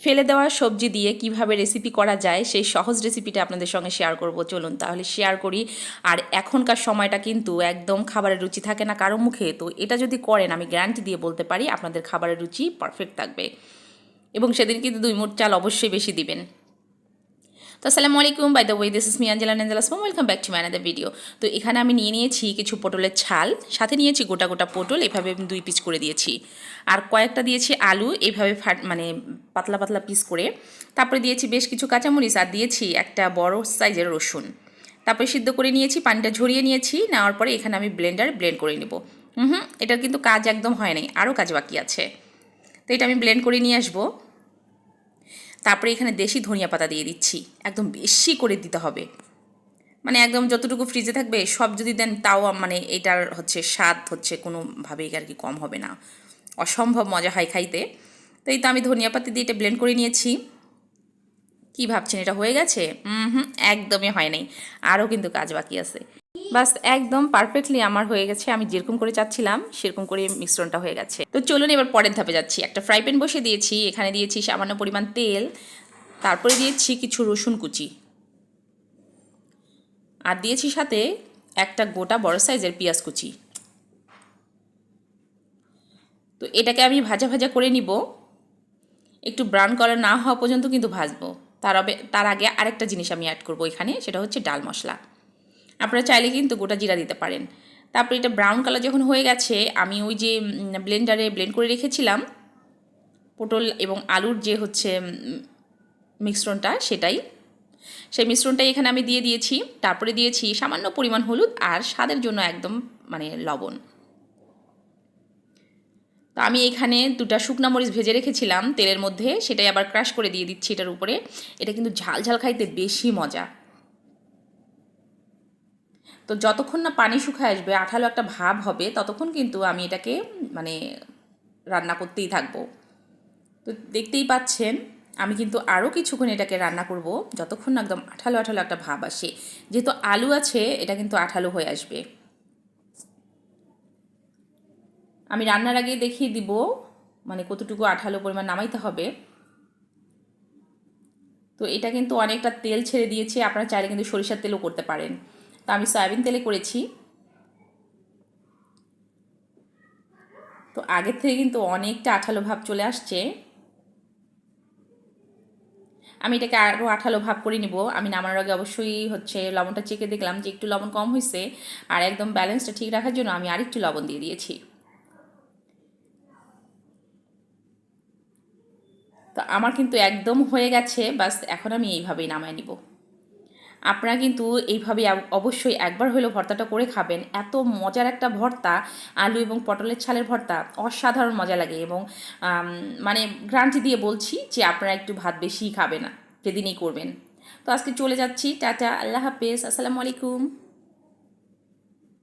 ফেলে দেওয়া সবজি দিয়ে কিভাবে রেসিপি করা যায় সেই সহজ রেসিপিটা আপনাদের সঙ্গে শেয়ার করব। চলুন তাহলে শেয়ার করি। আর এখনকার সময়টা কিন্তু একদম খাবারের রুচি থাকে না কারো মুখে, তো এটা যদি করেন আমি গ্যারান্টি দিয়ে বলতে পারি আপনাদের খাবারের রুচি পারফেক্ট থাকবে। এবং সেদিন কিন্তু 2 মুঠ চাল অবশ্যই বেশি দিবেন। তো আসসালামু আলাইকুম, by the way this is me Angela নেঞ্জেলাসম, welcome back to my another video. তো এখানে আমি নিয়েছি কিছু পটলের ছাল, সাথে নিয়েছি গোটা গোটা পটল, এভাবে 2 পিস করে দিয়েছি। আর কয়েকটা দিয়েছি আলু, এইভাবে মানে পাতলা পাতলা পিস করে। তারপরে দিয়েছি বেশ কিছু কাঁচামরিচ, আর দিয়েছি একটা বড় সাইজের রসুন। তারপরে সিদ্ধ করে নিয়েছি, পানিটা ঝরিয়ে নিয়েছি। নেওয়ার পরে এখানে আমি ব্লেন্ড করে নেব। এটার কিন্তু কাজ একদম হয় নাই, আরও কাজ বাকি আছে। তো এটা আমি ব্লেন্ড করে নিয়ে আসবো। তারপরে এখানে দেশি ধনিয়া পাতা দিয়ে দিচ্ছি, একদম বেশি করে দিতে হবে, মানে একদম যতটুকু ফ্রিজে থাকবে সব যদি দেন তাও মানে এটার স্বাদ কোনোভাবেই আর কি কম হবে না, অসম্ভব মজা হয় খাইতে। তো এই তো আমি ধনিয়া পাতা দিয়ে এটা ব্লেন্ড করে নিয়েছি। কি ভাবছেন এটা হয়ে গেছে? একদমই হয় নাই, আরও কিন্তু কাজ বাকি আছে। বাস একদম পারফেক্টলি আমার হয়ে গেছে, আমি যেরকম করে চাচ্ছিলাম সেরকম করে মিশ্রণটা হয়ে গেছে। তো চলুন এবার পরের ধাপে যাচ্ছি। একটা ফ্রাই প্যান বসিয়ে দিয়েছি, এখানে দিয়েছি সামান্য পরিমাণ তেল, তারপরে দিয়েছি কিছু রসুন কুচি, আর দিয়েছি সাথে একটা গোটা বড় সাইজের পেঁয়াজ কুচি। তো এটাকে আমি ভাজা ভাজা করে নিব, একটু ব্রাউন কালার না হওয়া পর্যন্ত কিন্তু ভাজবো। তার আগে আরেকটা জিনিস আমি অ্যাড করব এখানে, সেটা হচ্ছে ডাল মশলা। আপনারা চাইলে কিন্তু গোটা জিরা দিতে পারেন। তারপরে এটা ব্রাউন কালার যখন হয়ে গেছে, আমি ওই যে ব্লেন্ডারে ব্লেন্ড করে রেখেছিলাম পটল এবং আলুর যে মিশ্রণটা, সেই মিশ্রণটাই এখানে আমি দিয়ে দিয়েছি। তারপরে দিয়েছি সামান্য পরিমাণ হলুদ আর স্বাদের জন্য একদম মানে লবণ। তো আমি এখানে 2টা শুকনা মরিচ ভেজে রেখেছিলাম তেলের মধ্যে, সেটাই আবার ক্রাশ করে দিয়ে দিচ্ছি এটার উপরে। এটা কিন্তু ঝাল ঝাল খাইতে বেশি মজা। তো যতক্ষণ না পানি শুকায় আসবে, আঠালো একটা ভাব হবে, ততক্ষণ কিন্তু আমি এটাকে মানে রান্না করতেই থাকবো। তো দেখতেই পাচ্ছেন আমি কিন্তু আরও কিছুক্ষণ এটাকে রান্না করব, যতক্ষণ না একদম আঠালো আঠালো একটা ভাব আসে। যেহেতু আলু আছে, এটা কিন্তু আঠালো হয়ে আসবে। আমি রান্নার আগে দেখিয়ে দিব মানে কতটুকু আঠালো পরিমাণ নামাইতে হবে। তো এটা কিন্তু অনেকটা তেল ছেড়ে দিয়েছে, আপনারা চাইলে কিন্তু সরিষার তেলও করতে পারেন। তো আমি সয়াবিন তেলে করেছি। তো আগের থেকে কিন্তু অনেকটা আঠালো ভাব চলে আসছে। আমি এটাকে আরও আঠালো ভাব করে নিব। আমি নামানোর আগে অবশ্যই লবণটা চেখে দেখলাম যে একটু লবণ কম হয়েছে, আর একদম ব্যালেন্সটা ঠিক রাখার জন্য আমি আরেকটু লবণ দিয়ে দিয়েছি। তো আমার কিন্তু একদম হয়ে গেছে, বাস এখন আমি এইভাবেই নামায় নিব। আপনারা কিন্তু এইভাবে অবশ্যই একবার হলেও ভর্তাটা করে খাবেন। এত মজার একটা ভর্তা, আলু এবং পটলের ছালের ভর্তা, অসাধারণ মজা লাগে। এবং মানে গ্যারান্টি দিয়ে বলছি যে আপনারা একটু ভাত বেশিই খাবেন যেদিনই করবেন। তো আজকে চলে যাচ্ছি, টাটা, আল্লাহ হাফেজ, আসসালামু আলাইকুম।